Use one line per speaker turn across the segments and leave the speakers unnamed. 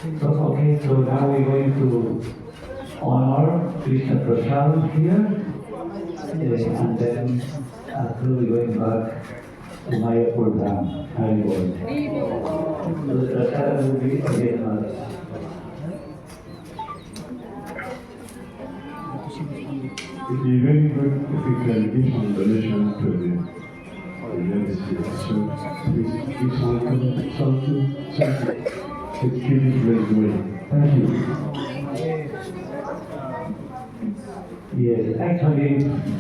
Okay, so now we're going to honor Krishna Prasad here, and then after we're going back to Mayapur Dham, Haribol. So the Prasad will be again another.
It would be very good if we can give some donation to the audience here. So please something to keep it going. Thank you.
Yes, actually,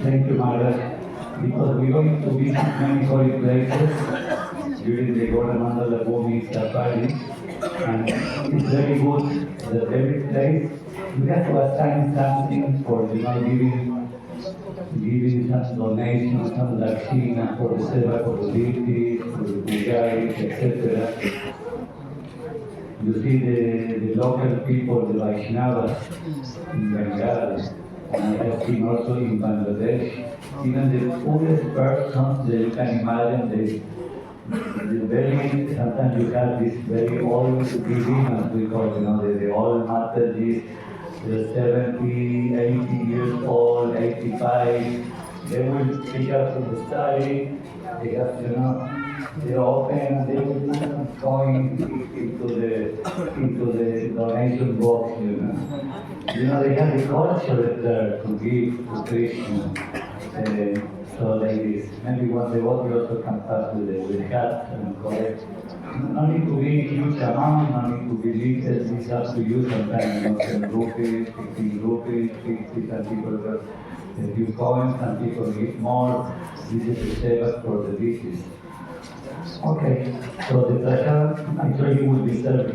thank you, Maharaj, because we're going to visit many holy places during the Gautamandala Bhumi Safari, and it's very good that every place we have to assign something for, giving some donation, some dakshina for the seva, for the deities, for the pujaris, etc. You see the local people, the Vaishnavas in Bengal, and I have seen also in Bangladesh, even the poorest persons, you can imagine the very, sometimes you have this very old beginners, we call, the old Mataji, the 70, 80 years old, 85, they will pick up from the study, they have, they open, they will going into the donation box. They have the culture there to give to Krishna. So like this. Maybe one day what we also can pass with the hat and collect. No need to be huge amount, no need to be limited. It's up to you sometimes, 10 rupees, 15 rupees, 50, some people got a few coins, some people give more. This is the seva for the dishes. Okay, so the prasad actually would be served